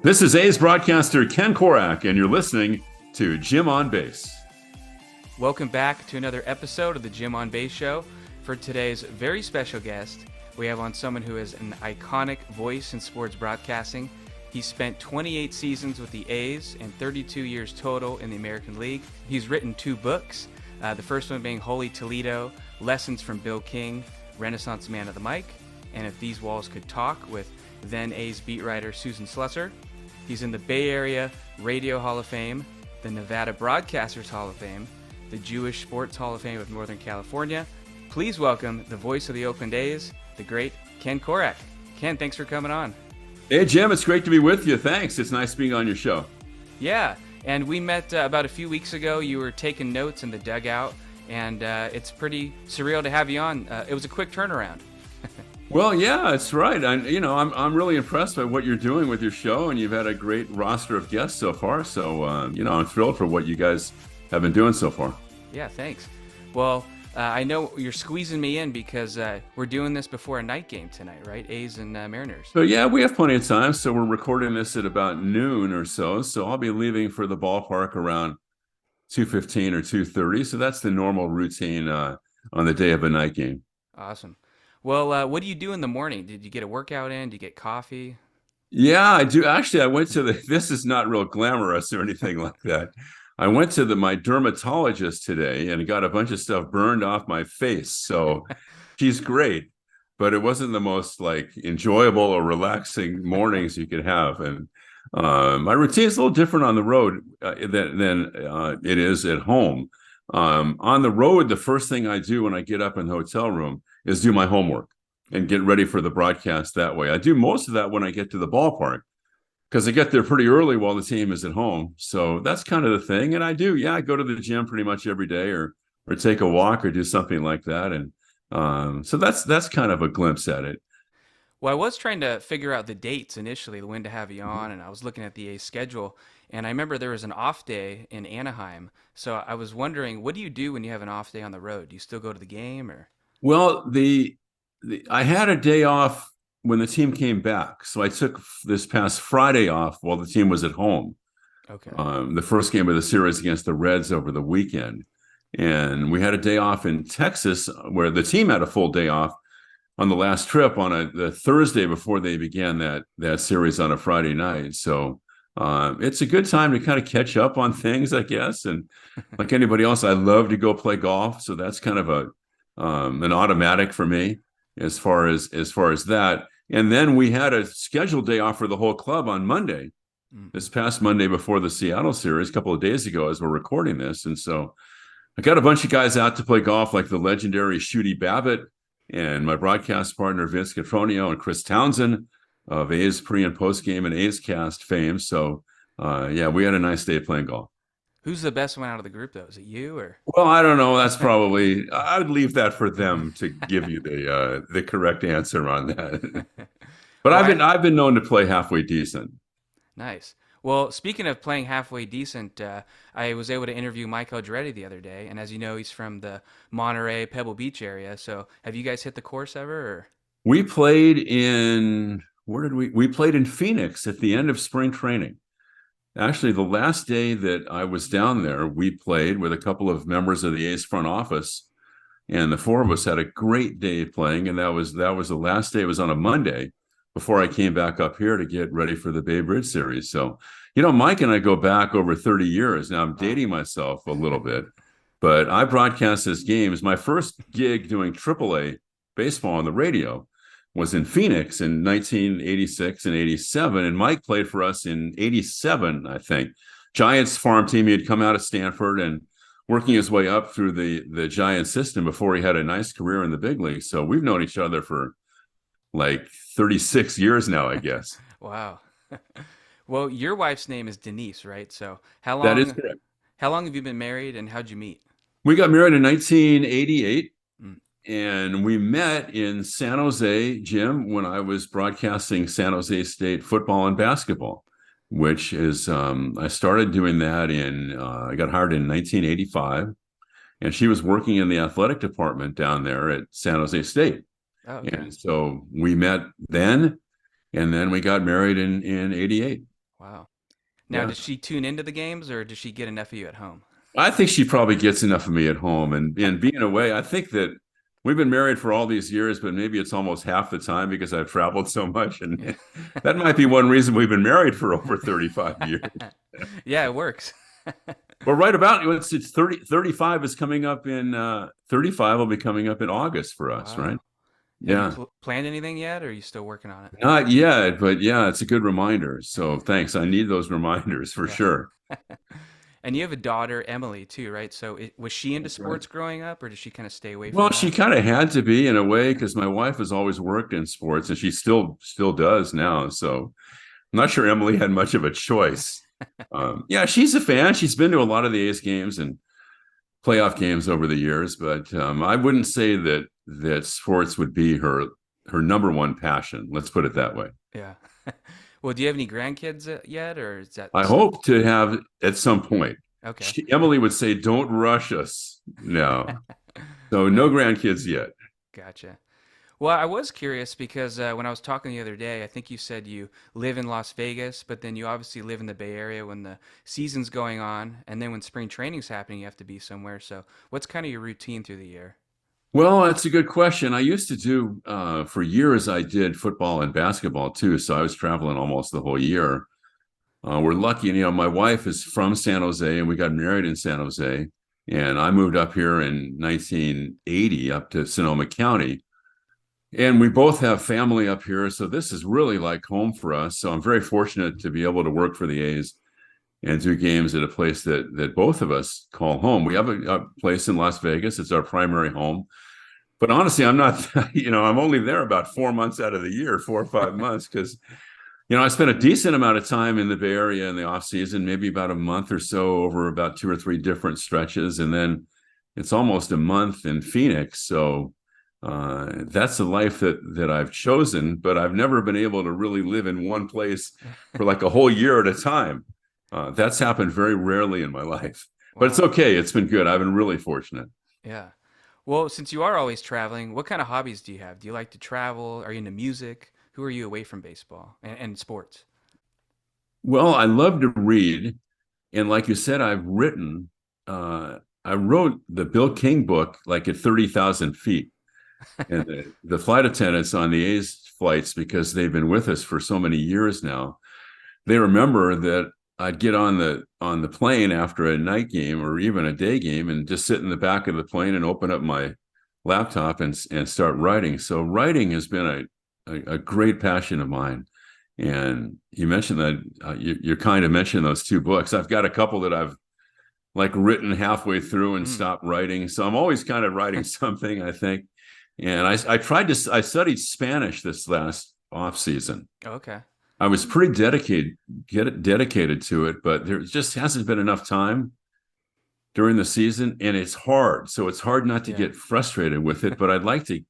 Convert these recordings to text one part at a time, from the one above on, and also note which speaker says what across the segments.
Speaker 1: This is A's broadcaster Ken Korach, and you're listening to Jim on Base.
Speaker 2: Welcome back to another episode of the Jim on Base Show. For today's very special guest, we have on someone who is an iconic voice in sports broadcasting. He spent 28 seasons with the A's and 32 years total in the American League. He's written 2 books, the first one being Holy Toledo, Lessons from Bill King, Renaissance Man of the Mic, and If These Walls Could Talk with then A's beat writer Susan Slusser. He's in the Bay Area Radio Hall of Fame, the Nevada Broadcasters Hall of Fame, the Jewish Sports Hall of Fame of Northern California. Please welcome the voice of the Oakland A's, the great Ken Korach. Ken, thanks for coming on.
Speaker 1: Hey, Jim, it's great to be with you. Thanks. It's nice being on your show.
Speaker 2: Yeah, and we met about a few weeks ago. You were taking notes in the dugout, and it's pretty surreal to have you on. It was a quick turnaround.
Speaker 1: Well, yeah, that's right. I'm really impressed by what you're doing with your show, and you've had a great roster of guests so far. So, I'm thrilled for what you guys have been doing so far.
Speaker 2: Yeah, thanks. Well, I know you're squeezing me in because we're doing this before a night game tonight, right? A's and Mariners.
Speaker 1: So, yeah, we have plenty of time. So we're recording this at about noon or so. So I'll be leaving for the ballpark around 2:15 or 2:30. So that's the normal routine on the day of a night game.
Speaker 2: Awesome. Well, what do you do in the morning? Did you get a workout in? Did you get coffee?
Speaker 1: Yeah, I do. Actually, I went to this is not real glamorous or anything like that. I went to my dermatologist today and got a bunch of stuff burned off my face. So she's great, but it wasn't the most enjoyable or relaxing mornings you could have. And my routine is a little different on the road than it is at home. On the road, the first thing I do when I get up in the hotel room is do my homework and get ready for the broadcast that way. I do most of that when I get to the ballpark because I get there pretty early while the team is at home. So that's kind of the thing. And I go to the gym pretty much every day or take a walk or do something like that. And so that's kind of a glimpse at it.
Speaker 2: Well, I was trying to figure out the dates initially, when to have you on, and I was looking at the A's schedule, and I remember there was an off day in Anaheim. So I was wondering, what do you do when you have an off day on the road? Do you still go to the game, or?
Speaker 1: Well, I had a day off when the team came back. So I took this past Friday off while the team was at home.
Speaker 2: Okay.
Speaker 1: The first game of the series against the Reds over the weekend. And we had a day off in Texas where the team had a full day off on the last trip on the Thursday before they began that series on a Friday night. So it's a good time to kind of catch up on things, I guess. And like anybody else, I love to go play golf. So that's kind of an automatic for me as far as that. And then we had a scheduled day off for the whole club on Monday, this past Monday before the Seattle series, a couple of days ago as we're recording this. And so I got a bunch of guys out to play golf, like the legendary Shooty Babbitt and my broadcast partner, Vince Catronio and Chris Townsend of A's pre and post game and A's cast fame. So we had a nice day playing golf.
Speaker 2: Who's the best one out of the group, though? Is it you or?
Speaker 1: Well, I don't know. That's probably I would leave that for them to give you the correct answer on that. But
Speaker 2: Well,
Speaker 1: I've been known to play halfway decent.
Speaker 2: Nice. Well, speaking of playing halfway decent, I was able to interview Mike Andretti the other day, and as you know, he's from the Monterey, Pebble Beach area. So have you guys hit the course ever? Or?
Speaker 1: We played in we played in Phoenix at the end of spring training. Actually, the last day that I was down there, we played with a couple of members of the A's front office, and the four of us had a great day playing. And that was the last day. It was on a Monday before I came back up here to get ready for the Bay Bridge series. So, Mike and I go back over 30 years. Now I'm dating myself a little bit, but I broadcast his games. My first gig doing AAA baseball on the radio was in Phoenix in 1986 and 87. And Mike played for us in 87, I think. Giants farm team. He had come out of Stanford and working his way up through the Giants system before he had a nice career in the big leagues. So we've known each other for 36 years now, I guess.
Speaker 2: Wow. Well, your wife's name is Denise, right? So
Speaker 1: That is correct.
Speaker 2: How long have you been married, and how'd you meet?
Speaker 1: We got married in 1988. And we met in San Jose, Jim, when I was broadcasting San Jose State football and basketball, which is, I started doing that I got hired in 1985. And she was working in the athletic department down there at San Jose State.
Speaker 2: Oh, okay.
Speaker 1: And so we met then, and then we got married in 88.
Speaker 2: Wow. Now,
Speaker 1: Yeah.
Speaker 2: does she tune into the games, or does she get enough of you at home?
Speaker 1: I think she probably gets enough of me at home, and being away. I think that we've been married for all these years, but maybe it's almost half the time because I've traveled so much,
Speaker 2: Yeah.
Speaker 1: and that might be one reason we've been married for over 35 years.
Speaker 2: Yeah, it works.
Speaker 1: Well, right about it's 30, 35 is coming up in 35 will be coming up in August for us, right?
Speaker 2: Wow. Have you
Speaker 1: Yeah.
Speaker 2: planned anything yet, or are you still working on it?
Speaker 1: Not yet, but yeah, it's a good reminder. So
Speaker 2: Yeah.
Speaker 1: thanks. I need those reminders for
Speaker 2: Yeah.
Speaker 1: sure.
Speaker 2: And you have a daughter, Emily, too, right? So was she into
Speaker 1: That's right.
Speaker 2: sports growing up, or did she kind of stay away from
Speaker 1: Well, she
Speaker 2: that?
Speaker 1: kind of had to be in a way because my wife has always worked in sports and she still does now. So I'm not sure Emily had much of a choice. Yeah, she's a fan. She's been to a lot of the A's games and playoff games over the years, but I wouldn't say that sports would be her number one passion. Let's put it that way.
Speaker 2: Yeah. Well, do you have any grandkids yet, or is that
Speaker 1: I
Speaker 2: still
Speaker 1: hope to have at some point.
Speaker 2: okay?
Speaker 1: Emily would say, "Don't rush us." No, so no
Speaker 2: Yeah,
Speaker 1: grandkids yet.
Speaker 2: gotcha. Well, I was curious because when I was talking the other day, I think you said you live in Las Vegas, but then you obviously live in the Bay Area when the season's going on, and then when spring training's happening, you have to be somewhere. So, what's kind of your routine through the year?
Speaker 1: Well, that's a good question. I used to do for years. I did football and basketball too, so I was traveling almost the whole year. We're lucky, my wife is from San Jose, and we got married in San Jose. And I moved up here in 1980 up to Sonoma County. And we both have family up here. So this is really like home for us. So I'm very fortunate to be able to work for the A's and do games at a place that both of us call home. We have a place in Las Vegas. It's our primary home. But honestly, I'm not, I'm only there about 4 months out of the year, 4 or 5 months, because I spent a decent amount of time in the Bay Area in the off season, maybe about a month or so over about 2 or 3 different stretches. And then it's almost a month in Phoenix. So that's the life that I've chosen, but I've never been able to really live in one place for like a whole year at a time. That's happened very rarely in my life, but it's
Speaker 2: Wow.
Speaker 1: okay. It's been good. I've been really fortunate.
Speaker 2: Yeah. Well, since you are always traveling, what kind of hobbies do you have? Do you like to travel? Are you into music? Who are you away from baseball and sports?
Speaker 1: Well, I love to read. And like you said, I wrote the Bill King book like at 30,000 feet. And the flight attendants on the A's flights, because they've been with us for so many years now, they remember that I'd get on the plane after a night game or even a day game and just sit in the back of the plane and open up my laptop and start writing. So writing has been a great passion of mine. And you mentioned that you kind of mentioned those 2 books. I've got a couple that I've like written halfway through and
Speaker 2: Mm.
Speaker 1: stopped writing. So I'm always kind of writing something, I think. And I studied Spanish this last off season.
Speaker 2: Okay.
Speaker 1: I was pretty dedicated to it, but there just hasn't been enough time during the season, and it's hard. So it's hard not to
Speaker 2: Yeah.
Speaker 1: get frustrated with it. But I'd like to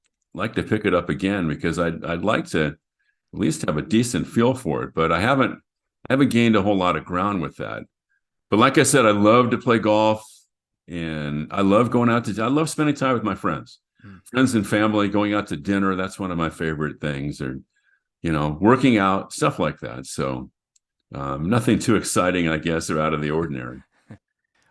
Speaker 1: pick it up again because I'd like to at least have a decent feel for it. But I haven't gained a whole lot of ground with that. But like I said, I love to play golf, and I love I love spending time with my
Speaker 2: Mm.
Speaker 1: friends and family, going out to dinner. That's one of my favorite things. Or working out, stuff like that. So nothing too exciting, I guess, or out of the ordinary.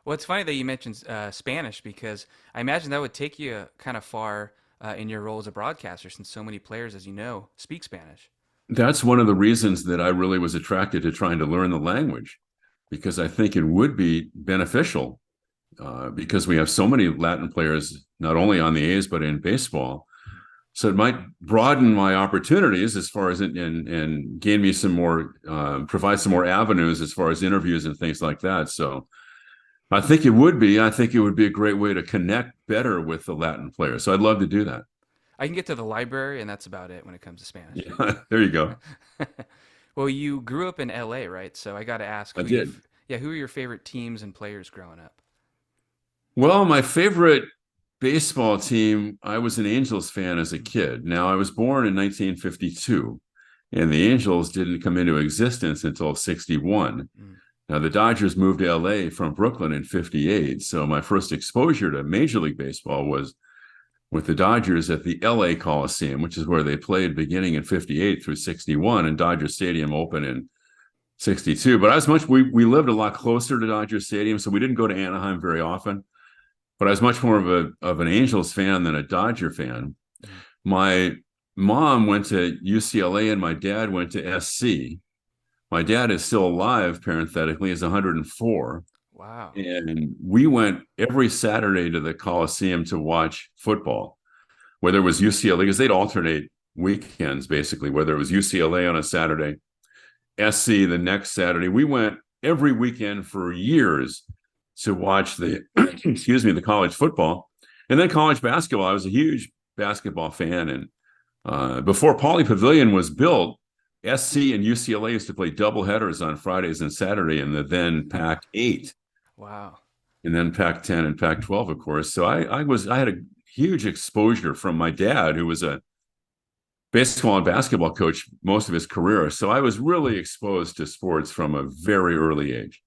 Speaker 2: Well, it's funny that you mentioned Spanish because I imagine that would take you kind of far in your role as a broadcaster since so many players, as you know, speak Spanish.
Speaker 1: That's one of the reasons that I really was attracted to trying to learn the language, because I think it would be beneficial because we have so many Latin players, not only on the A's, but in baseball. So it might broaden my opportunities as far as and gain me some more, provide some more avenues as far as interviews and things like that. So I think it would be a great way to connect better with the Latin players. So I'd love to do that.
Speaker 2: I can get to the library, and that's about it when it comes to Spanish.
Speaker 1: Yeah, there you go.
Speaker 2: Well, you grew up in LA, right? So I got to ask,
Speaker 1: I did.
Speaker 2: who are your favorite teams and players growing up?
Speaker 1: Well, my favorite baseball team, I was an Angels fan as a kid. Now, I was born in 1952, and the Angels didn't come into existence until 61.
Speaker 2: Mm.
Speaker 1: Now, the Dodgers moved to LA from Brooklyn in 58. So my first exposure to Major League Baseball was with the Dodgers at the LA Coliseum, which is where they played beginning in 58 through 61. And Dodger Stadium opened in '62. But I was much we lived a lot closer to Dodger Stadium, so we didn't go to Anaheim very often. But I was much more of an Angels fan than a Dodger fan.
Speaker 2: Mm.
Speaker 1: My mom went to UCLA and my dad went to SC. My dad is still alive, parenthetically, is 104.
Speaker 2: Wow.
Speaker 1: And we went every Saturday to the Coliseum to watch football, whether it was UCLA, because they'd alternate weekends, basically, whether it was UCLA on a Saturday, SC the next Saturday. We went every weekend for years to watch the, excuse me, the college football. And then college basketball. I was a huge basketball fan. And before Pauley Pavilion was built, SC and UCLA used to play doubleheaders on Fridays and Saturday in the then Pac-8.
Speaker 2: Wow.
Speaker 1: And then Pac-10 and Pac-12, of course. So I had a huge exposure from my dad, who was a baseball and basketball coach most of his career. So I was really exposed to sports from a very early age.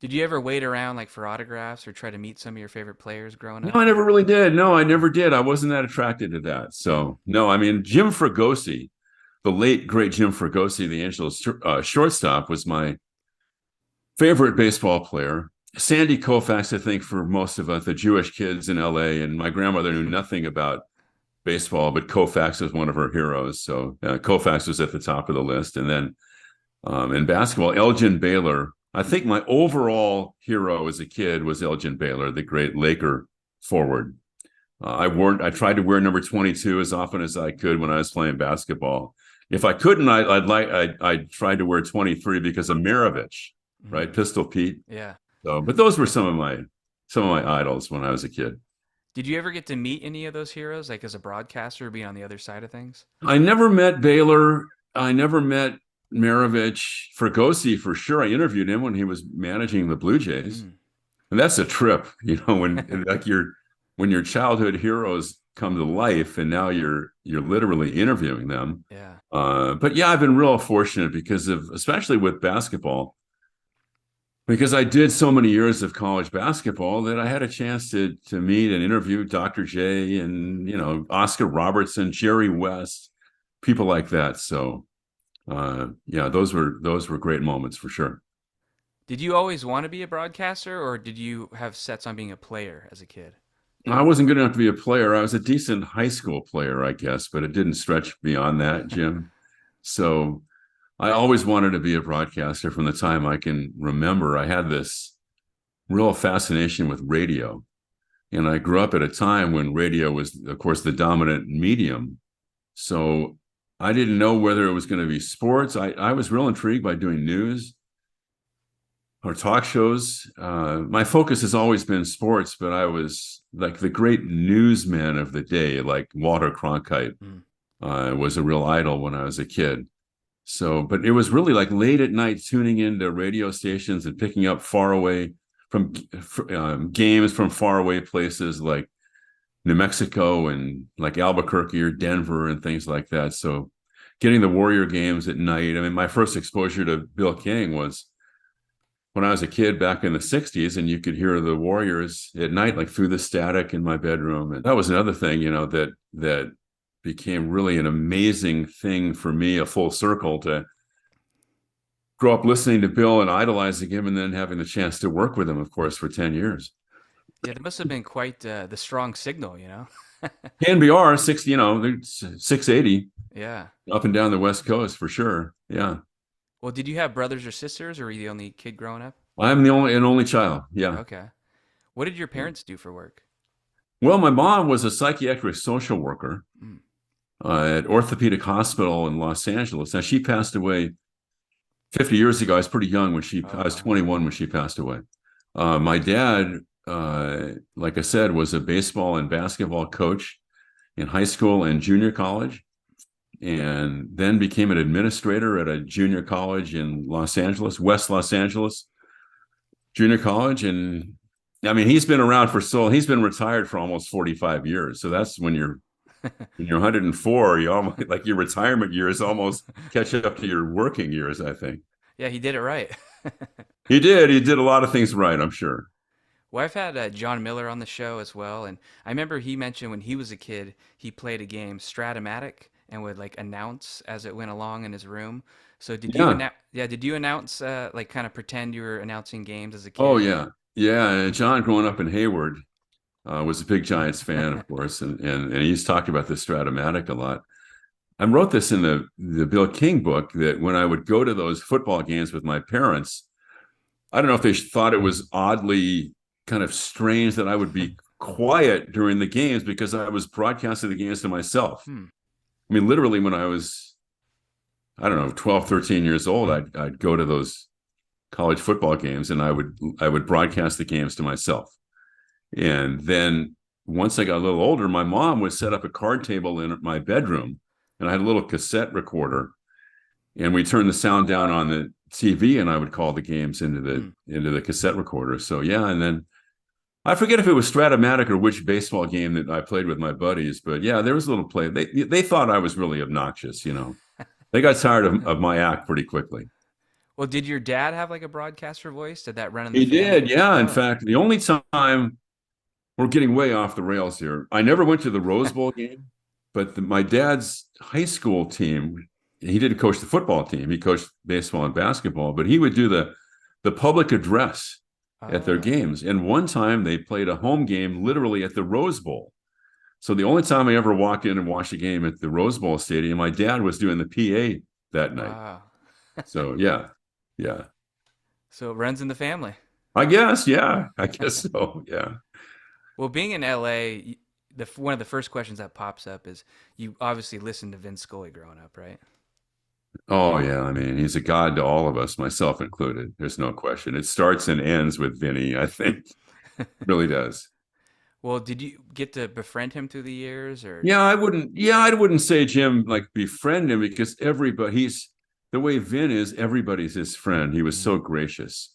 Speaker 2: Did you ever wait around like for autographs or try to meet some of your favorite players growing
Speaker 1: No,
Speaker 2: up?
Speaker 1: I never really did. No, I never did. I wasn't that attracted to that. So no, I mean, Jim Fregosi, the late great Jim Fregosi, the Angels shortstop, was my favorite baseball player. Sandy Koufax, I think, for most of us, the Jewish kids in LA, and my grandmother knew nothing about baseball, but Koufax was one of her heroes. So Koufax was at the top of the list. And then in basketball, Elgin Baylor. I think my overall hero as a kid was Elgin Baylor, the great Laker forward. I tried to wear number 22 as often as I could when I was playing basketball. If I couldn't, I'd try to wear 23 because of Maravich, right? Pistol Pete.
Speaker 2: Yeah.
Speaker 1: So, but those were some of my idols when I was a kid.
Speaker 2: Did you ever get to meet any of those heroes, like as a broadcaster, being on the other side of things?
Speaker 1: I never met Baylor. I never met Maravich. Fregosi, for sure. I interviewed him when he was managing the Blue Jays.
Speaker 2: Mm.
Speaker 1: And that's a trip, when like when your childhood heroes come to life and now you're literally interviewing them.
Speaker 2: Yeah.
Speaker 1: But yeah, I've been real fortunate because of, especially with basketball, because I did so many years of college basketball that I had a chance to meet and interview Dr. J and Oscar Robertson, Jerry West, people like that. So yeah, those were great moments for sure.
Speaker 2: Did you always want to be a broadcaster, or did you have sets on being a player as a kid?
Speaker 1: I wasn't good enough to be a player. I was a decent high school player, I guess, but it didn't stretch beyond that, Jim. So I always wanted to be a broadcaster from the time I can remember. I had this real fascination with radio. And I grew up at a time when radio was, of course, the dominant medium. So I didn't know whether it was going to be sports. I was real intrigued by doing news or talk shows. My focus has always been sports, but I was like the great newsman of the day, like Walter Cronkite,
Speaker 2: Mm.
Speaker 1: was a real idol when I was a kid. So, but it was really like late at night tuning into radio stations and picking up far away from games from far away places like New Mexico and like Albuquerque or Denver and things like that. So getting the Warrior games at night. I mean, my first exposure to Bill King was when I was a kid back in the 60s, and you could hear the Warriors at night, like through the static in my bedroom. And that was another thing, that became really an amazing thing for me, a full circle to grow up listening to Bill and idolizing him and then having the chance to work with him, of course, for 10 years.
Speaker 2: Yeah, that must have been quite the strong signal.
Speaker 1: KNBR, 60, 680
Speaker 2: Yeah.
Speaker 1: up and down the West Coast for sure. Yeah.
Speaker 2: Well, did you have brothers or sisters, or were you the only kid growing up?
Speaker 1: I'm the only child. Yeah.
Speaker 2: Okay. What did your parents do for work?
Speaker 1: Well, my mom was a psychiatric social worker
Speaker 2: Mm.
Speaker 1: at Orthopedic Hospital in Los Angeles. Now, she passed away 50 years ago. I was pretty young I
Speaker 2: Oh,
Speaker 1: was
Speaker 2: wow.
Speaker 1: 21 when she passed away. My dad, like I said, was a baseball and basketball coach in high school and junior college, and then became an administrator at a junior college in Los Angeles, West Los Angeles Junior College. And I mean, he's been retired for almost 45 years. So that's when you're 104, you almost like your retirement years almost catch up to your working years, I think.
Speaker 2: Yeah, he did it right.
Speaker 1: He did a lot of things right, I'm sure.
Speaker 2: Well, I've had John Miller on the show as well, and I remember he mentioned when he was a kid, he played a game Stratomatic and would like announce as it went along in his room. So did you
Speaker 1: Yeah.
Speaker 2: announce? Yeah, did you announce? Like, kind of pretend you were announcing games as a
Speaker 1: Oh,
Speaker 2: kid?
Speaker 1: yeah. Yeah. And John, growing up in Hayward, was a big Giants fan, of course, and he's talked about the Stratomatic a lot. I wrote this in the Bill King book that when I would go to those football games with my parents, I don't know if they thought it was oddly kind of strange that I would be quiet during the games because I was broadcasting the games to myself.
Speaker 2: Hmm.
Speaker 1: I mean, literally when I was, I don't know, 12, 13 years old, I'd go to those college football games and I would broadcast the games to myself. And then once I got a little older, my mom would set up a card table in my bedroom, and I had a little cassette recorder, and we turned the sound down on the TV, and I would call the games into the cassette recorder. So yeah, and then I forget if it was Stratomatic or which baseball game that I played with my buddies, but yeah, there was a little play. They thought I was really obnoxious, you know. They got tired of my act pretty quickly.
Speaker 2: Well, did your dad have like a broadcaster voice? Did that run in the
Speaker 1: He did,
Speaker 2: family?
Speaker 1: yeah. In
Speaker 2: Oh,
Speaker 1: fact, the only time we're getting way off the rails here. I never went to the Rose Bowl game, but my dad's high school team, he didn't coach the football team. He coached baseball and basketball, but he would do the public address at their
Speaker 2: oh,
Speaker 1: games. And one time they played a home game literally at the Rose Bowl. So the only time I ever walked in and watched a game at the Rose Bowl stadium, my dad was doing the PA that night.
Speaker 2: wow.
Speaker 1: So yeah, yeah.
Speaker 2: So it runs in the family.
Speaker 1: I guess, yeah. I guess so. Yeah.
Speaker 2: Well, being in LA, one of the first questions that pops up is you obviously listened to Vince Scully growing up, right?
Speaker 1: Oh yeah, I mean, he's a god to all of us, myself included. There's no question. It starts and ends with Vinny, I think. Really does.
Speaker 2: Well, did you get to befriend him through the years, or?
Speaker 1: Yeah, I wouldn't say Jim like befriend him because everybody he's the way Vin is, everybody's his friend. He was
Speaker 2: Mm,
Speaker 1: so gracious.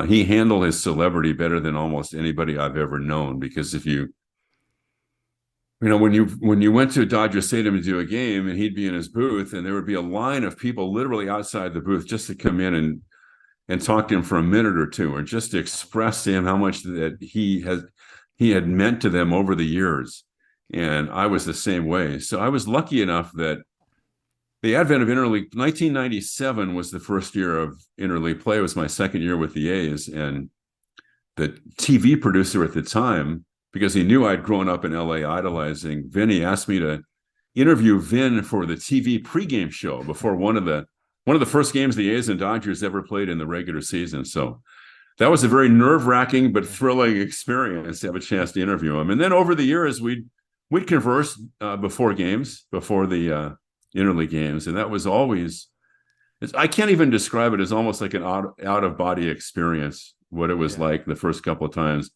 Speaker 1: He handled his celebrity better than almost anybody I've ever known. Because if when you went to Dodger Stadium to do a game and he'd be in his booth and there would be a line of people literally outside the booth just to come in and talk to him for a minute or two, or just to express to him how much that he had meant to them over the years. And I was the same way. So I was lucky enough that the advent of interleague 1997 was the first year of interleague play. It was my second year with the A's, and the TV producer at the time, because he knew I'd grown up in LA idolizing Vinny, asked me to interview Vin for the TV pregame show before one of the first games the A's and Dodgers ever played in the regular season. So that was a very nerve-wracking but thrilling experience to have a chance to interview him. And then over the years, we'd converse before games, before the interleague games, and that was always. I can't even describe it as almost like an out of body experience. What it was
Speaker 2: yeah.
Speaker 1: like the first couple of times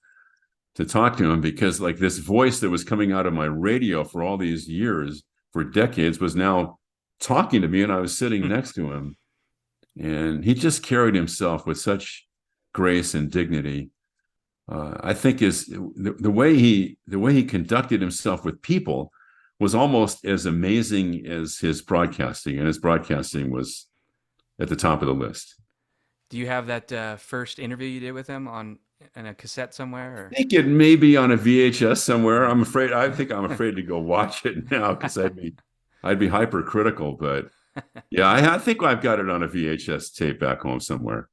Speaker 1: to talk to him, because like this voice that was coming out of my radio for all these years, for decades, was now talking to me, and I was sitting next to him, and he just carried himself with such grace and dignity. I think is the way he conducted himself with people was almost as amazing as his broadcasting, and his broadcasting was at the top of the list.
Speaker 2: Do you have that first interview you did with him on in a cassette somewhere?
Speaker 1: I think it may be on a VHS somewhere. I think I'm afraid to go watch it now because I'd be hypercritical. But yeah, I think I've got it on a VHS tape back home somewhere.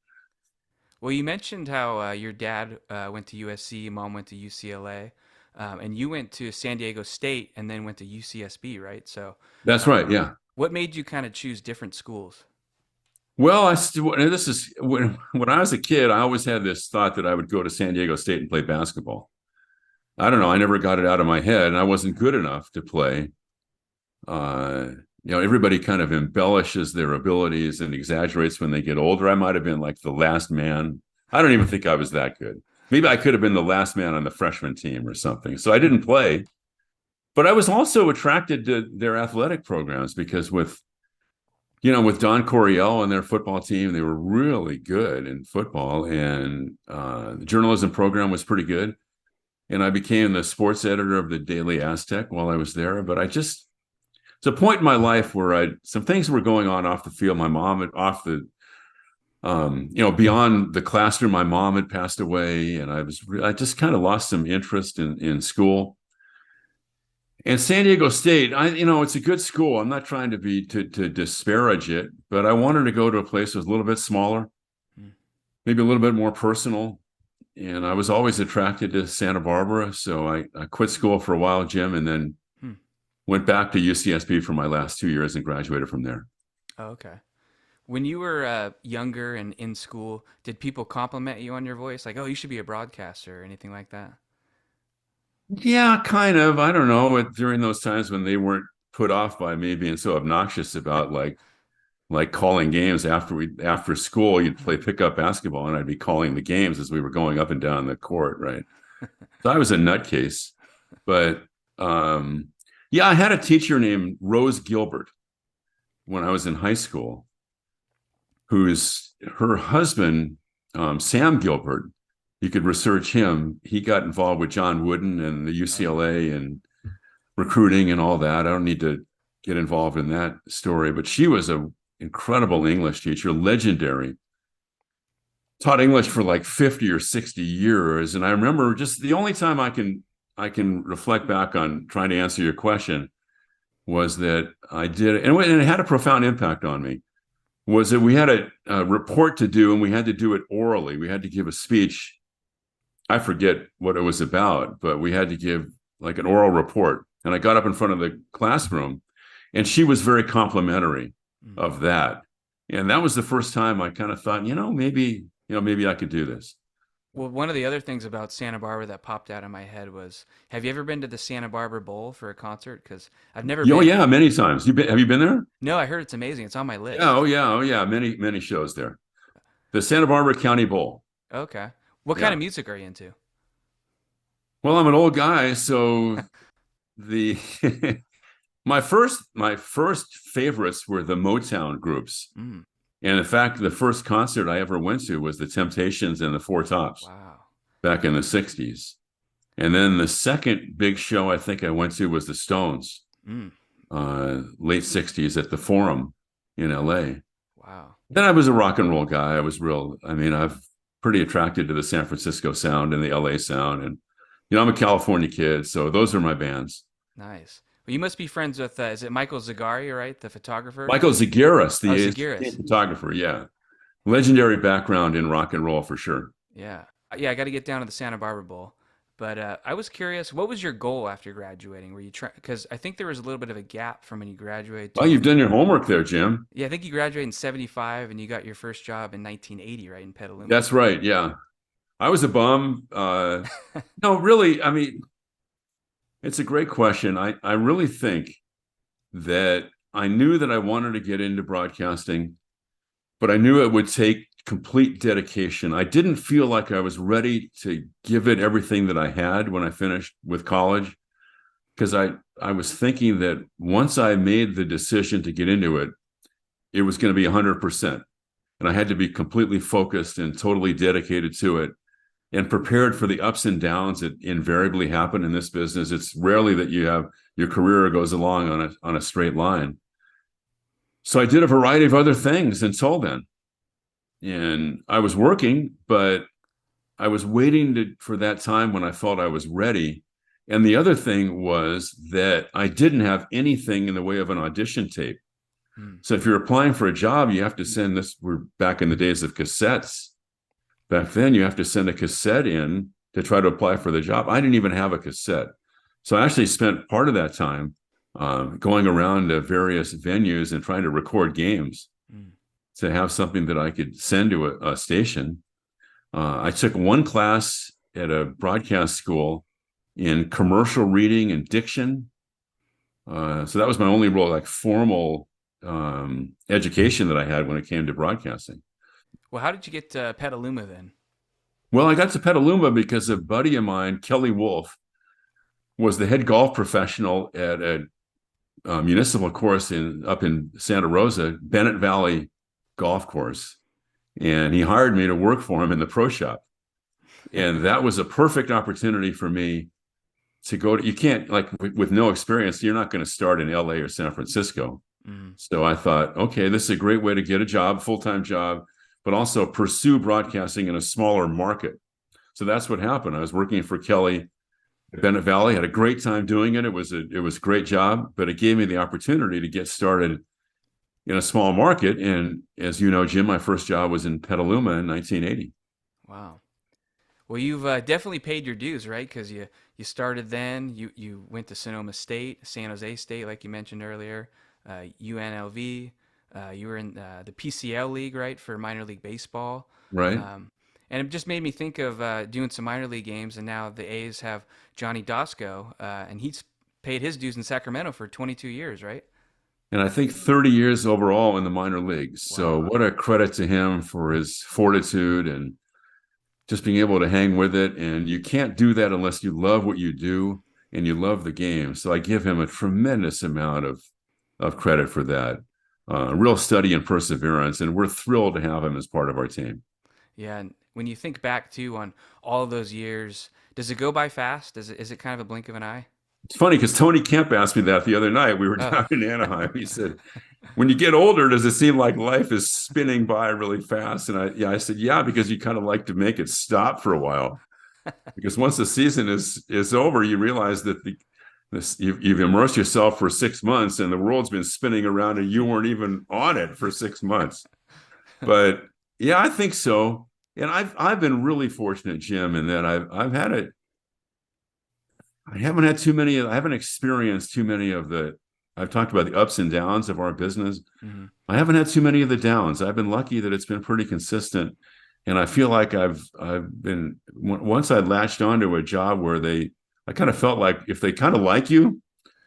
Speaker 2: Well, you mentioned how your dad went to USC, mom went to UCLA, and you went to San Diego State and then went to UCSB, right? So,
Speaker 1: That's right. Yeah.
Speaker 2: what made you kind of choose different schools?
Speaker 1: Well, this is when I was a kid, I always had this thought that I would go to San Diego State and play basketball. I don't know. I never got it out of my head, and I wasn't good enough to play. Uh, Everybody kind of embellishes their abilities and exaggerates when they get older. I might have been like the last man. I don't even think I was that good. Maybe I could have been the last man on the freshman team or something. So I didn't play, but I was also attracted to their athletic programs because with Don Coryell and their football team, they were really good in football, and the journalism program was pretty good. And I became the sports editor of the Daily Aztec while I was there. But it's a point in my life where some things were going on off the field. My mom had off the, beyond the classroom, my mom had passed away, and I just kind of lost some interest in school. And San Diego State, it's a good school. I'm not trying to be to disparage it, but I wanted to go to a place that was a little bit smaller,
Speaker 2: Mm.
Speaker 1: maybe a little bit more personal. And I was always attracted to Santa Barbara. So I quit school for a while, Jim, and then
Speaker 2: Hmm.
Speaker 1: went back to UCSB for my last 2 years and graduated from there.
Speaker 2: Oh, okay. When you were younger and in school, did people compliment you on your voice? Like, oh, you should be a broadcaster or anything like that?
Speaker 1: Yeah, kind of. I don't know. During those times when they weren't put off by me being so obnoxious about like calling games after school, you'd play pickup basketball and I'd be calling the games as we were going up and down the court, right? So I was a nutcase. But yeah, I had a teacher named Rose Gilbert when I was in high school, who's her husband, Sam Gilbert. You could research him. He got involved with John Wooden and the UCLA and recruiting and all that. I don't need to get involved in that story, but she was an incredible English teacher, legendary. Taught English for like 50 or 60 years. And I remember just the only time I can reflect back on trying to answer your question was that I did, and it had a profound impact on me, was that we had a report to do and we had to do it orally. We had to give a speech. I forget what it was about, but we had to give like an oral report. And I got up in front of the classroom and she was very complimentary of that. And that was the first time I kind of thought, maybe I could do this.
Speaker 2: Well, one of the other things about Santa Barbara that popped out of my head was, have you ever been to the Santa Barbara Bowl for a concert? Because I've never
Speaker 1: Oh
Speaker 2: been.
Speaker 1: yeah, many times. Have you been there?
Speaker 2: No, I heard it's amazing. It's on my list.
Speaker 1: Yeah, oh yeah. Many shows there. The Santa Barbara County Bowl.
Speaker 2: Okay. What kind
Speaker 1: Yeah.
Speaker 2: of music are you into?
Speaker 1: Well, I'm an old guy, so the my first favorites were the Motown groups.
Speaker 2: Mm,
Speaker 1: And in fact, the first concert I ever went to was the Temptations and the Four Tops
Speaker 2: wow.
Speaker 1: back in the 60s. And then the second big show I think I went to was the Stones,
Speaker 2: Mm,
Speaker 1: late 60s at the Forum in LA.
Speaker 2: wow.
Speaker 1: Then I was a rock and roll guy. I'm pretty attracted to the San Francisco sound and the LA sound. And, I'm a California kid. So those are my bands.
Speaker 2: Nice. Well, you must be friends with, is it Michael Zagari, right? The photographer?
Speaker 1: Michael Zagaris,
Speaker 2: Oh,
Speaker 1: the
Speaker 2: Zagiris.
Speaker 1: photographer. Yeah. Legendary background in rock and roll for sure.
Speaker 2: Yeah. Yeah, I got to get down to the Santa Barbara Bowl. But I was curious, what was your goal after graduating? Were you trying, because I think there was a little bit of a gap from when you graduated to
Speaker 1: Well, you've
Speaker 2: when,
Speaker 1: done your homework there, Jim.
Speaker 2: yeah, I think you graduated in 75 and you got your first job in 1980, right? In Petaluma.
Speaker 1: That's right. Yeah. I was a bum. No, really. I mean, it's a great question. I really think that I knew that I wanted to get into broadcasting, but I knew it would take complete dedication. I didn't feel like I was ready to give it everything that I had when I finished with college, because I was thinking that once I made the decision to get into it, it was going to be 100%. And I had to be completely focused and totally dedicated to it and prepared for the ups and downs that invariably happen in this business. It's rarely that your career goes along on a straight line. So I did a variety of other things until then. And I was working, but I was waiting for that time when I felt I was ready. And the other thing was that I didn't have anything in the way of an audition tape. So if you're applying for a job, you have to send this. We're back in the days of cassettes. Back then, you have to send a cassette in to try to apply for the job. I didn't even have a cassette. So I actually spent part of that time going around to various venues and trying to record games to have something that I could send to a station. I took one class at a broadcast school in commercial reading and diction. So that was my only real like formal education that I had when it came to broadcasting.
Speaker 2: Well, how did you get to Petaluma then?
Speaker 1: Well, I got to Petaluma because a buddy of mine, Kelly Wolf, was the head golf professional at a municipal course up in Santa Rosa, Bennett Valley Golf Course. And he hired me to work for him in the pro shop. And that was a perfect opportunity for me to go to, you can't, like with no experience, you're not going to start in LA or San Francisco. So I thought, okay, this is a great way to get a job, full-time job, but also pursue broadcasting in a smaller market. So that's what happened. I was working for Kelly at Bennett Valley. Had a great time doing it. It was a great job, but it gave me the opportunity to get started in a small market. And as you know, Jim, my first job was in Petaluma in 1980.
Speaker 2: Wow. Well, you've definitely paid your dues, right? Because you started then. You went to Sonoma State, San Jose State, like you mentioned earlier, UNLV. You were in the PCL league, right, for minor league baseball.
Speaker 1: Right.
Speaker 2: Um, and it just made me think of doing some minor league games. And now the A's have Johnny Dosco, and he's paid his dues in Sacramento for 22 years, right?
Speaker 1: And I think 30 years overall in the minor leagues. So
Speaker 2: Wow.
Speaker 1: what a credit to him for his fortitude and just being able to hang with it. And you can't do that unless you love what you do and you love the game. So I give him a tremendous amount of credit for that. Real study and perseverance. And we're thrilled to have him as part of our team.
Speaker 2: Yeah, and when you think back too on all of those years, does it go by fast? Is it kind of a blink of an eye?
Speaker 1: It's funny because Tony Kemp asked me that the other night. We were
Speaker 2: Oh,
Speaker 1: down in Anaheim. He said, when you get older, does it seem like life is spinning by really fast? And I said, yeah, because you kind of like to make it stop for a while. Because once the season is over, you realize that you've immersed yourself for 6 months, and the world's been spinning around, and you weren't even on it for 6 months. But yeah, I think so. And I've been really fortunate, Jim, in that I've had it. I haven't had too many. I haven't experienced too many of the. I've talked about the ups and downs of our business.
Speaker 2: hmm
Speaker 1: I haven't had too many of the downs. I've been lucky that it's been pretty consistent, and I feel like I've been once I latched onto a job where I kind of felt like if they kind of like you,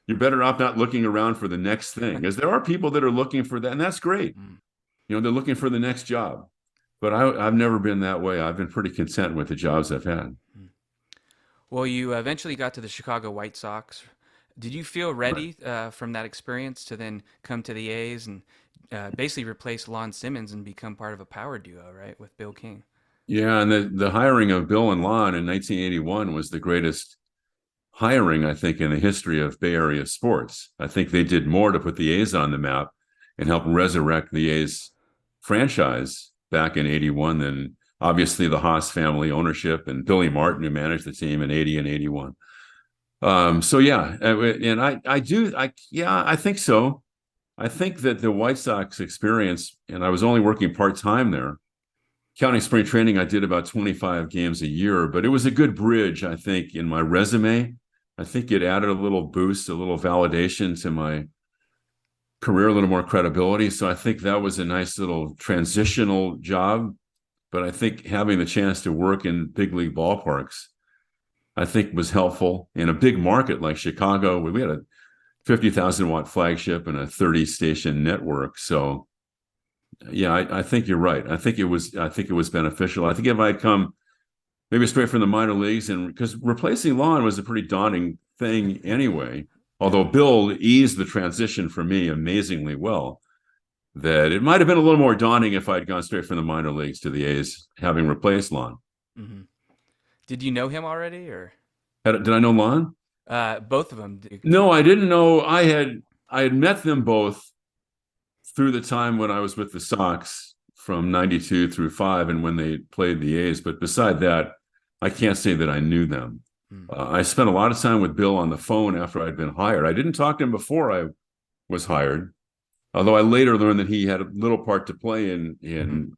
Speaker 1: you're better off not looking around for the next thing, because there are people that are looking for that, and that's great. They're looking for the next job, but I've never been that way. I've been pretty content with the jobs I've had.
Speaker 2: Well, you eventually got to the Chicago White Sox. Did you feel
Speaker 1: Right.
Speaker 2: ready from that experience to then come to the A's and basically replace Lon Simmons and become part of a power duo, right, with Bill King?
Speaker 1: Yeah, and the hiring of Bill and Lon in 1981 was the greatest hiring, I think, in the history of Bay Area sports. I think they did more to put the A's on the map and help resurrect the A's franchise back in 81 than obviously the Haas family ownership and Billy Martin, who managed the team in 80 and 81. So yeah, and I think so. I think that the White Sox experience, and I was only working part-time there. Counting spring training, I did about 25 games a year, but it was a good bridge, I think, in my resume. I think it added a little boost, a little validation to my career, a little more credibility. So I think that was a nice little transitional job. But I think having the chance to work in big league ballparks, I think was helpful in a big market like Chicago. We had a 50,000 watt flagship and a 30 station network. So yeah, I think you're right. I think it was beneficial. I think if I'd come maybe straight from the minor leagues, and because replacing Lon was a pretty daunting thing anyway,
Speaker 2: Yeah.
Speaker 1: although Bill eased the transition for me amazingly well, that it might have been a little more daunting if I'd gone straight from the minor leagues to the A's, having replaced Lon.
Speaker 2: hmm Did you know him already, or
Speaker 1: Did I know Lon?
Speaker 2: both of them?
Speaker 1: No, I didn't know. I had met them both through the time when I was with the Sox from 92 through 5 and when they played the A's. But beside that, I can't say that I knew them.
Speaker 2: Mm,
Speaker 1: I spent a lot of time with Bill on the phone after I'd been hired. I didn't talk to him before I was hired, although I later learned that he had a little part to play in
Speaker 2: mhm.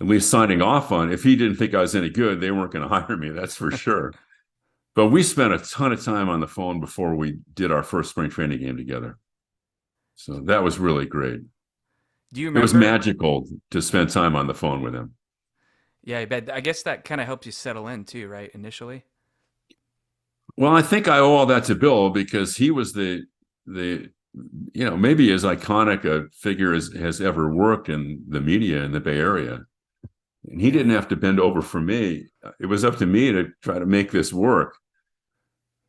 Speaker 1: at least signing off on. If he didn't think I was any good, they weren't going to hire me. That's for sure. But we spent a ton of time on the phone before we did our first spring training game together. So that was really great.
Speaker 2: Do you
Speaker 1: It was
Speaker 2: remember?
Speaker 1: magical to spend time on the phone with him.
Speaker 2: Yeah, I bet. I guess that kind of helps you settle in too, right? Initially.
Speaker 1: Well, I think I owe all that to Bill because he was the maybe as iconic a figure as has ever worked in the media in the Bay Area. And he
Speaker 2: Yeah.
Speaker 1: didn't have to bend over for me. It was up to me to try to make this work.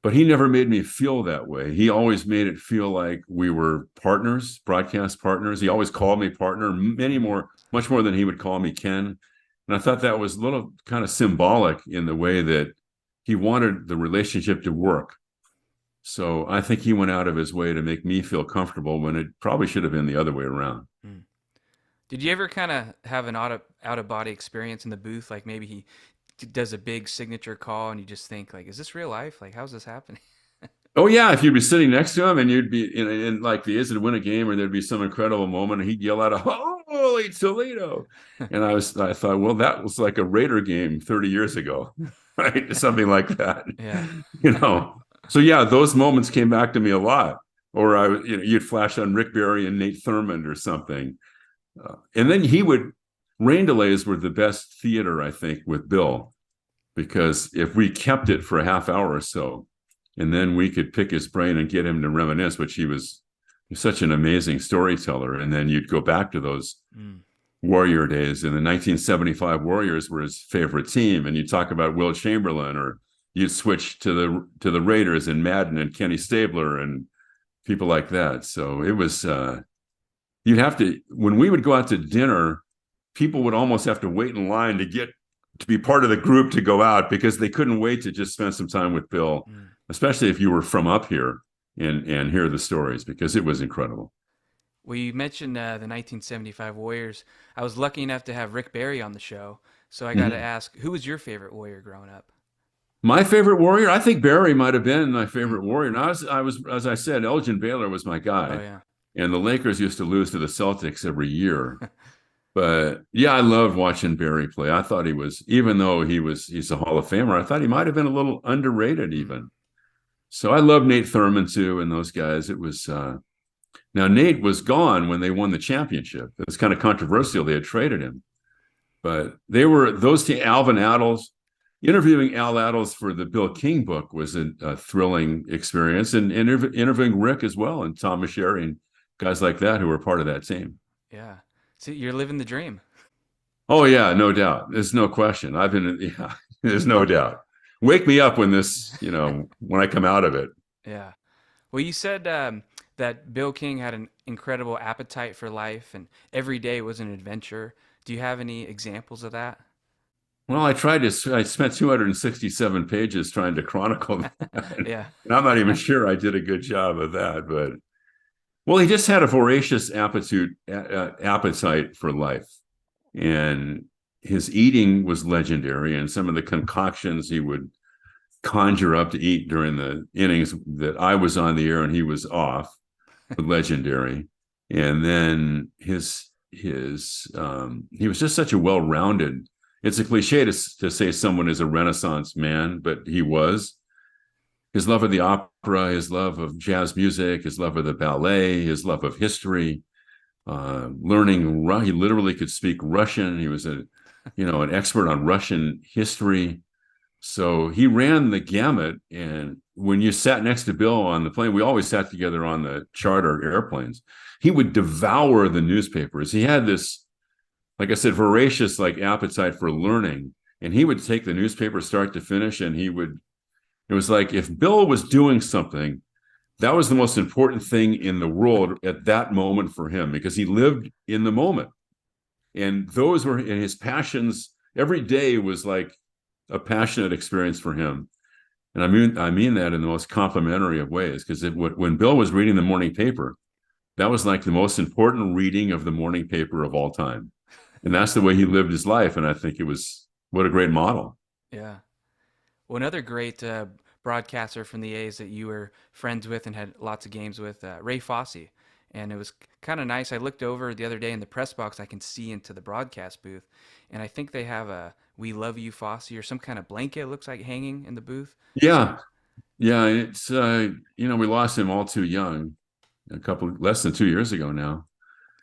Speaker 1: But he never made me feel that way. He always made it feel like we were partners, broadcast partners. He always called me partner,
Speaker 2: hmm
Speaker 1: much more than he would call me Ken. And I thought that was a little kind of symbolic in the way that he wanted the relationship to work. So I think he went out of his way to make me feel comfortable when it probably should have been the other way around.
Speaker 2: Did you ever kind of have an out of body experience in the booth? Like maybe he does a big signature call, and you just think like, is this real life? Like, how's this happening?
Speaker 1: Oh yeah, if you'd be sitting next to him and you'd be in like the A's would win a game, or there'd be some incredible moment, and he'd yell out, "Holy Toledo!" And I thought, well, that was like a Raider game 30 years ago, right? Something like that,
Speaker 2: Yeah.
Speaker 1: you know. So yeah, those moments came back to me a lot. Or you'd flash on Rick Barry and Nate Thurmond or something, and then he would. Rain delays were the best theater, I think, with Bill, because if we kept it for a half hour or so, and then we could pick his brain and get him to reminisce, which he was such an amazing storyteller. And then you'd go back to those Warrior days, and the 1975 Warriors were his favorite team. And you talk about Will Chamberlain, or you'd switch to the Raiders and Madden and Kenny Stabler and people like that. So it was you'd have to, when we would go out to dinner, people would almost have to wait in line to be part of the group to go out, because they couldn't wait to just spend some time with Bill, especially if you were from up here and hear the stories, because it was incredible.
Speaker 2: Well, you mentioned the 1975 Warriors. I was lucky enough to have Rick Barry on the show, so I got to ask, who was your favorite Warrior growing up?
Speaker 1: My favorite Warrior, I think Barry might have been my favorite Warrior. And I was, as I said, Elgin Baylor was my guy.
Speaker 2: Oh yeah.
Speaker 1: And the Lakers used to lose to the Celtics every year. But yeah, I loved watching Barry play. I thought he was, even though he's a Hall of Famer, I thought he might have been a little underrated even. So I love Nate Thurmond too, and those guys. It was now Nate was gone when they won the championship. It was kind of controversial. They had traded him, but they were those team. Alvin Adels, interviewing Al Adels for the Bill King book was a thrilling experience, and interviewing Rick as well, and Tom Meschery and guys like that who were part of that team.
Speaker 2: Yeah. See, you're living the dream.
Speaker 1: Oh yeah, no doubt. There's no question. Yeah, there's no doubt. Wake me up when when I come out of it.
Speaker 2: Yeah. Well, you said that Bill King had an incredible appetite for life, and every day was an adventure. Do you have any examples of that?
Speaker 1: Well, I spent 267 pages trying to chronicle that.
Speaker 2: Yeah.
Speaker 1: And I'm not even sure I did a good job of that, but well, he just had a voracious appetite for life. And his eating was legendary, and some of the concoctions he would conjure up to eat during the innings that I was on the air and he was off were legendary. And then he was just such a well-rounded. It's a cliche to say someone is a Renaissance man, but he was. His love of the opera, his love of jazz music, his love of the ballet, his love of history, learning. He literally could speak Russian. He was an expert on Russian history. So he ran the gamut. And when you sat next to Bill on the plane, we always sat together on the charter airplanes. He would devour the newspapers. He had this, like I said, voracious appetite for learning. And he would take the newspaper start to finish, and it was like if Bill was doing something, that was the most important thing in the world at that moment for him, because he lived in the moment. And those were his passions. Every day was like a passionate experience for him. And I mean that in the most complimentary of ways, because when Bill was reading the morning paper, that was like the most important reading of the morning paper of all time. And that's the way he lived his life. And I think what a great model.
Speaker 2: Yeah. Well, another great broadcaster from the A's that you were friends with and had lots of games with, Ray Fosse. And it was kind of nice. I looked over the other day in the press box. I can see into the broadcast booth. And I think they have a "We Love You, Fosse" or some kind of blanket, it looks like, hanging in the booth.
Speaker 1: Yeah. Yeah. It's, we lost him all too young, less than 2 years ago now.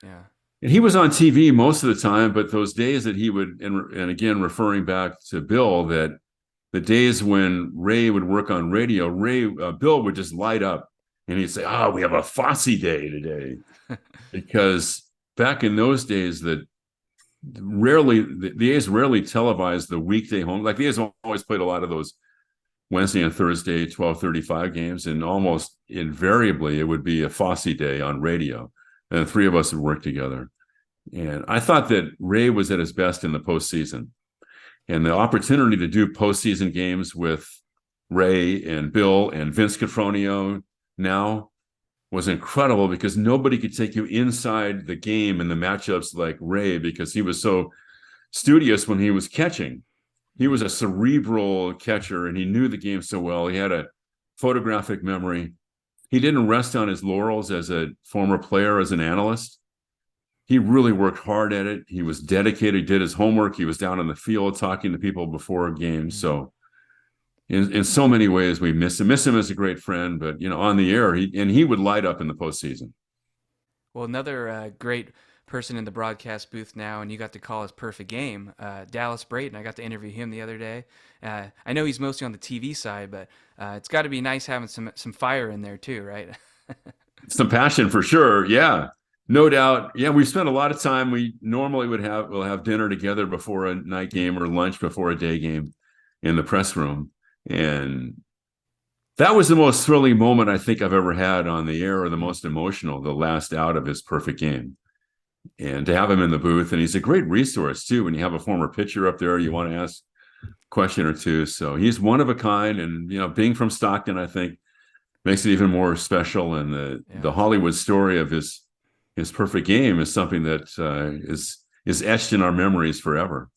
Speaker 2: Yeah.
Speaker 1: And he was on TV most of the time, but those days that he would, and again, referring back to Bill, that the days when Ray would work on radio, Bill would just light up, and he'd say, we have a Fosse day today. Because back in those days, the A's rarely televised the weekday home. Like the A's always played a lot of those Wednesday and Thursday 12:35 games, and almost invariably it would be a Fosse day on radio. And the three of us would work together. And I thought that Ray was at his best in the postseason. And the opportunity to do postseason games with Ray and Bill and Vince Cafronio now was incredible, because nobody could take you inside the game and the matchups like Ray, because he was so studious when he was catching. He was a cerebral catcher, and he knew the game so well. He had a photographic memory. He didn't rest on his laurels as a former player, as an analyst. He really worked hard at it. He was dedicated, did his homework. He was down in the field talking to people before games. So in so many ways, we miss him. Miss him as a great friend, but on the air, he would light up in the postseason.
Speaker 2: Well, another great person in the broadcast booth now, and you got to call his perfect game, Dallas Brayton. I got to interview him the other day. I know he's mostly on the TV side, but it's got to be nice having some fire in there too, right?
Speaker 1: Some passion for sure. Yeah, no doubt. Yeah, we spent a lot of time. We normally we'll have dinner together before a night game or lunch before a day game in the press room. And that was the most thrilling moment I think I've ever had on the air, or the most emotional, the last out of his perfect game. And to have him in the booth, and he's a great resource too. When you have a former pitcher up there, you want to ask a question or two. So he's one of a kind. And, being from Stockton, I think makes it even more special. And the Hollywood story of his perfect game is something that is etched in our memories forever.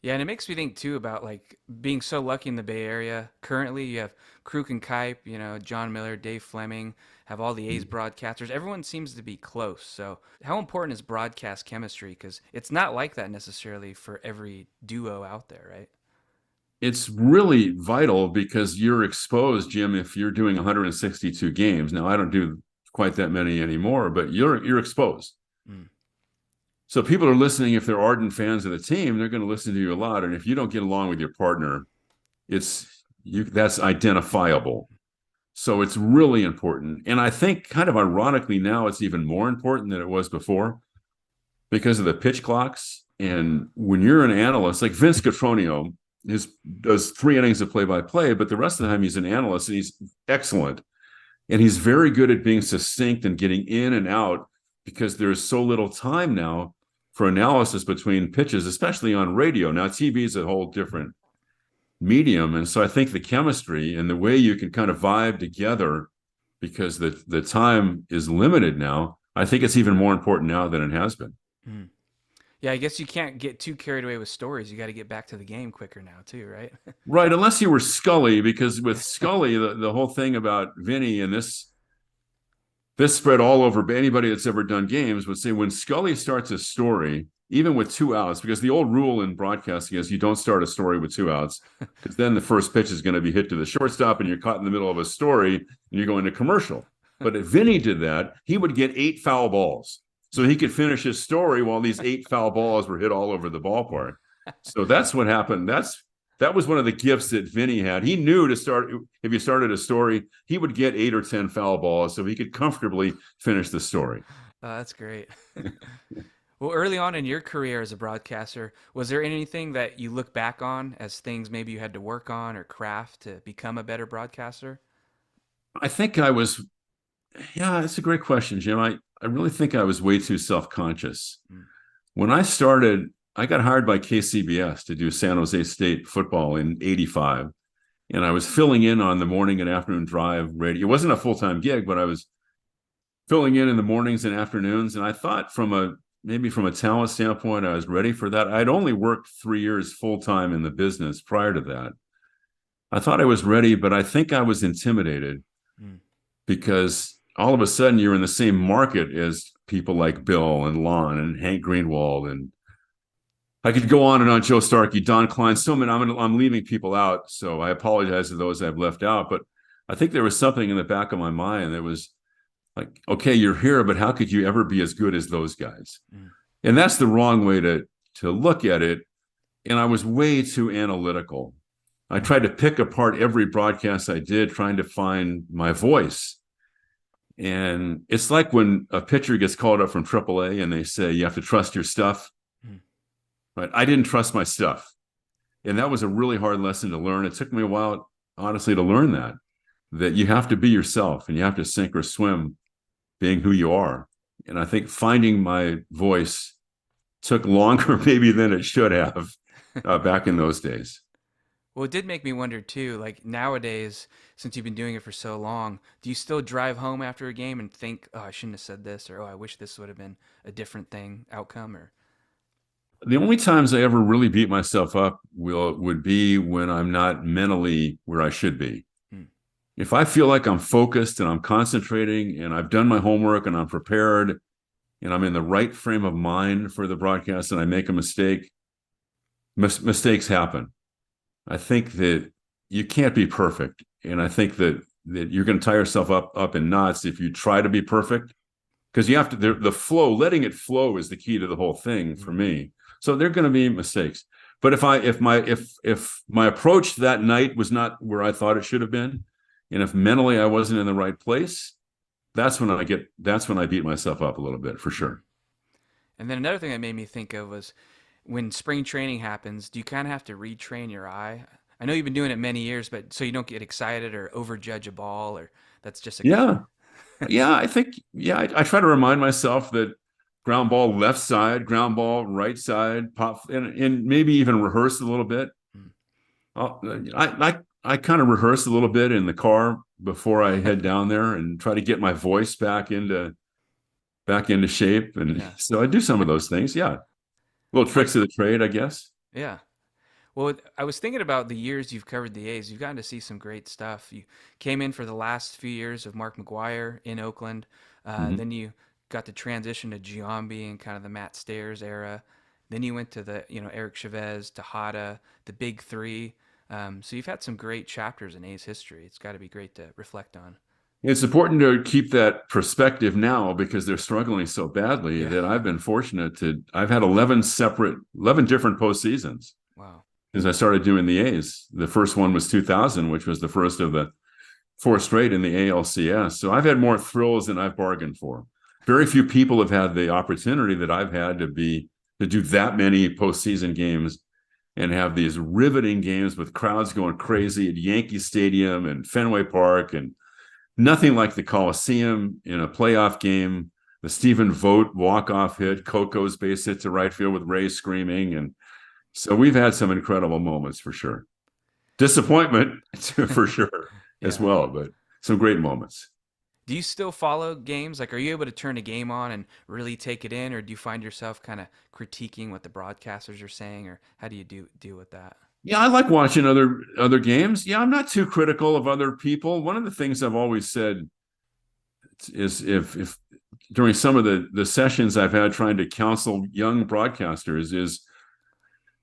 Speaker 2: Yeah, and it makes me think too about like being so lucky in the Bay Area. Currently, you have Kruk and Kipe, John Miller, Dave Fleming, have all the A's broadcasters. Everyone seems to be close. So, how important is broadcast chemistry? Because it's not like that necessarily for every duo out there, right?
Speaker 1: It's really vital because you're exposed, Jim, if you're doing 162 games. Now, I don't do quite that many anymore, but you're exposed.
Speaker 2: Mm.
Speaker 1: So people are listening. If they're ardent fans of the team, they're going to listen to you a lot. And if you don't get along with your partner, that's identifiable. So it's really important. And I think, kind of ironically, now it's even more important than it was before because of the pitch clocks. And when you're an analyst, like Vince Cotroneo, does 3 innings of play-by-play, but the rest of the time he's an analyst, and he's excellent. And he's very good at being succinct and getting in and out, because there's so little time now for analysis between pitches, especially on radio. Now, TV is a whole different medium. And so I think the chemistry and the way you can kind of vibe together, because the time is limited now, I think it's even more important now than it has been.
Speaker 2: Mm. Yeah, I guess you can't get too carried away with stories. You got to get back to the game quicker now, too, right?
Speaker 1: Right, unless you were Scully, because with Scully, the whole thing about Vinny, and this spread all over, anybody that's ever done games would say, when Scully starts a story, even with 2 outs, because the old rule in broadcasting is you don't start a story with 2 outs, because then the first pitch is going to be hit to the shortstop and you're caught in the middle of a story and you're going to commercial. But if Vinny did that, he would get 8 foul balls. So he could finish his story while these 8 foul balls were hit all over the ballpark. So that's what happened. That was one of the gifts that Vinny had. He knew to start, if you started a story, he would get 8 or 10 foul balls so he could comfortably finish the story.
Speaker 2: That's great. Well, early on in your career as a broadcaster, was there anything that you look back on as things maybe you had to work on or craft to become a better broadcaster?
Speaker 1: I think yeah, it's a great question, Jim. I really think I was way too self-conscious. When I started, I got hired by KCBS to do San Jose State football in '85. And I was filling in on the morning and afternoon drive radio. It wasn't a full-time gig, but I was filling in the mornings and afternoons. And I thought maybe from a talent standpoint, I was ready for that. I'd only worked 3 years full-time in the business prior to that. I thought I was ready, but I think I was intimidated because all of a sudden you're in the same market as people like Bill and Lon and Hank Greenwald, and I could go on and on, Joe Starkey, Don Klein, so many. I'm leaving people out, so I apologize to those I've left out. But I think there was something in the back of my mind that was like, okay, you're here, but how could you ever be as good as those guys? And that's the wrong way to look at it. And I was way too analytical. I tried to pick apart every broadcast I did, trying to find my voice. And it's like when a pitcher gets called up from AAA and they say, you have to trust your stuff. Right? I didn't trust my stuff. And that was a really hard lesson to learn. It took me a while, honestly, to learn that you have to be yourself and you have to sink or swim being who you are. And I think finding my voice took longer maybe than it should have back in those days.
Speaker 2: Well, it did make me wonder too, like nowadays, since you've been doing it for so long, do you still drive home after a game and think, oh, I shouldn't have said this, or oh, I wish this would have been a different outcome, or?
Speaker 1: The only times I ever really beat myself up would be when I'm not mentally where I should be.
Speaker 2: Hmm.
Speaker 1: If I feel like I'm focused and I'm concentrating and I've done my homework and I'm prepared and I'm in the right frame of mind for the broadcast and I make a mistake, mistakes happen. I think that you can't be perfect. And I think that you're going to tie yourself up in knots if you try to be perfect, because you have to, the flow, letting it flow is the key to the whole thing for me. So there are going to be mistakes. But if my approach that night was not where I thought it should have been, and if mentally I wasn't in the right place, that's when I beat myself up a little bit, for sure.
Speaker 2: And then another thing that made me think of was when spring training happens, do you kind of have to retrain your eye? I know you've been doing it many years, but so you don't get excited or overjudge a ball, or that's just a
Speaker 1: Yeah. Yeah, I think, yeah, I try to remind myself that ground ball left side, ground ball right side, pop, and maybe even rehearse a little bit.
Speaker 2: Mm.
Speaker 1: I kind of rehearse a little bit in the car before I head down there and try to get my voice back into shape. And
Speaker 2: Yeah.
Speaker 1: so I do some of those things. Yeah, little
Speaker 2: What?
Speaker 1: tricks of the trade, I guess.
Speaker 2: Yeah. Well, I was thinking about the years you've covered the A's. You've gotten to see some great stuff. You came in for the last few years of Mark McGuire in Oakland.
Speaker 1: Mm-hmm.
Speaker 2: Then you got to transition to Giambi and kind of the Matt Stairs era. Then you went to the, Eric Chavez, Tejada, the Big Three. So you've had some great chapters in A's history. It's got to be great to reflect on.
Speaker 1: It's important to keep that perspective now because they're struggling so badly
Speaker 2: Yeah.
Speaker 1: that I've been fortunate I've had 11 different postseasons
Speaker 2: Wow.
Speaker 1: since I started doing the A's. The first one was 2000, which was the first of the four straight in the ALCS. So I've had more thrills than I've bargained for. Very few people have had the opportunity that I've had to do that many postseason games and have these riveting games with crowds going crazy at Yankee Stadium and Fenway Park, and nothing like the Coliseum in a playoff game. The Stephen Vogt walk-off hit, Coco's base hit to right field with Ray screaming. And so we've had some incredible moments for sure. Disappointment for sure as
Speaker 2: Yeah.
Speaker 1: well, but some great moments.
Speaker 2: Do you still follow games? Like, are you able to turn a game on and really take it in, or do you find yourself kind of critiquing what the broadcasters are saying, or how do you deal with that?
Speaker 1: Yeah, I like watching other games. Yeah, I'm not too critical of other people. One of the things I've always said is if during some of the sessions I've had trying to counsel young broadcasters is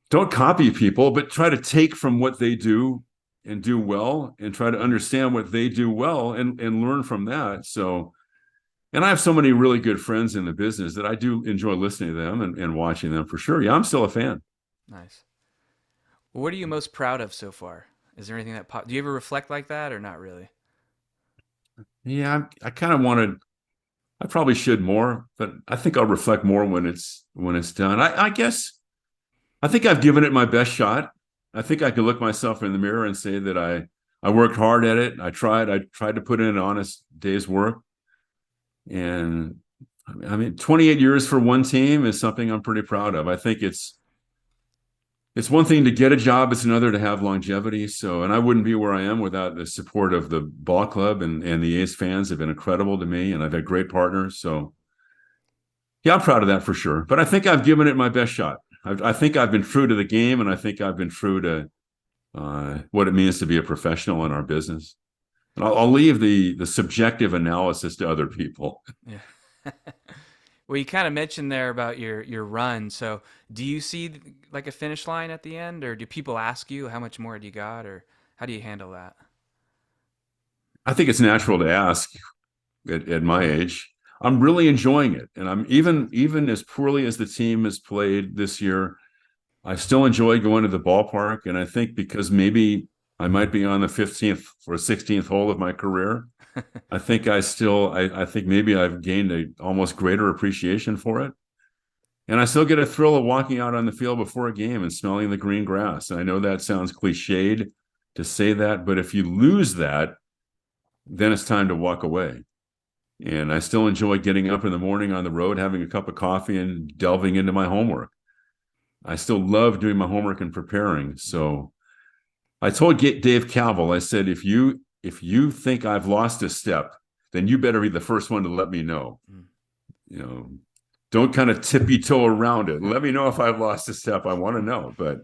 Speaker 1: don't copy people, but try to take from what they do and do well and try to understand what they do well and learn from that. So, and I have so many really good friends in the business that I do enjoy listening to them and watching them for sure. Yeah, I'm still a fan.
Speaker 2: Nice. Well, what are you most proud of so far? Is there anything do you ever reflect like that, or not really?
Speaker 1: Yeah, I kind of wanted, I probably should more, but I think I'll reflect more when it's done. I guess I think I've given it my best shot. I think I can look myself in the mirror and say that I worked hard at it. I tried to put in an honest day's work. And I mean, 28 years for one team is something I'm pretty proud of. I think it's one thing to get a job, it's another to have longevity. So, and I wouldn't be where I am without the support of the ball club, and the A's fans have been incredible to me, and I've had great partners. So, yeah, I'm proud of that for sure. But I think I've given it my best shot. I think I've been true to the game, and I think I've been true to what it means to be a professional in our business. And I'll leave the subjective analysis to other people.
Speaker 2: Yeah. Well, you kind of mentioned there about your run. So, do you see like a finish line at the end, or do people ask you how much more do you got, or how do you handle that?
Speaker 1: I think it's natural to ask at my age. I'm really enjoying it, and I'm even as poorly as the team has played this year, I still enjoy going to the ballpark. And I think because maybe I might be on the 15th or 16th hole of my career, I think maybe I've gained a almost greater appreciation for it. And I still get a thrill of walking out on the field before a game and smelling the green grass. And I know that sounds cliched to say that, but if you lose that, then it's time to walk away. And I still enjoy getting up in the morning on the road, having a cup of coffee and delving into my homework. I still love doing my homework and preparing. So I told Dave Calvel, I said, if you think I've lost a step, then you better be the first one to let me know.
Speaker 2: Mm.
Speaker 1: You know, don't kind of tippy toe around it. Let me know if I've lost a step. I want to know. But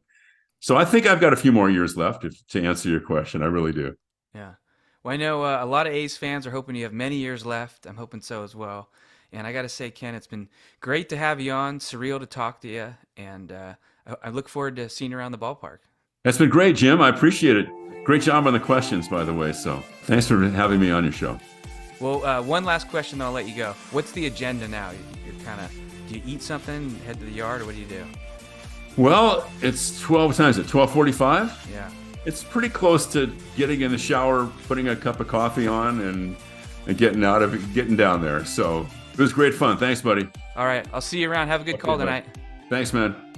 Speaker 1: so I think I've got a few more years left to answer your question. I really do.
Speaker 2: Yeah. Well, I know a lot of A's fans are hoping you have many years left. I'm hoping so as well. And I got to say, Ken, it's been great to have you on. Surreal to talk to you. And I look forward to seeing you around the ballpark.
Speaker 1: That's been great, Jim. I appreciate it. Great job on the questions, by the way. So thanks for having me on your show.
Speaker 2: Well, one last question, then I'll let you go. What's the agenda now? You're kind of, do you eat something, head to the yard, or what do you do?
Speaker 1: Well, it's 12 times at 12:45.
Speaker 2: Yeah.
Speaker 1: It's pretty close to getting in the shower, putting a cup of coffee on, and getting out of it, getting down there. So it was great fun. Thanks, buddy.
Speaker 2: All right. I'll see you around. Have a good call
Speaker 1: buddy.
Speaker 2: tonight.
Speaker 1: Thanks, man.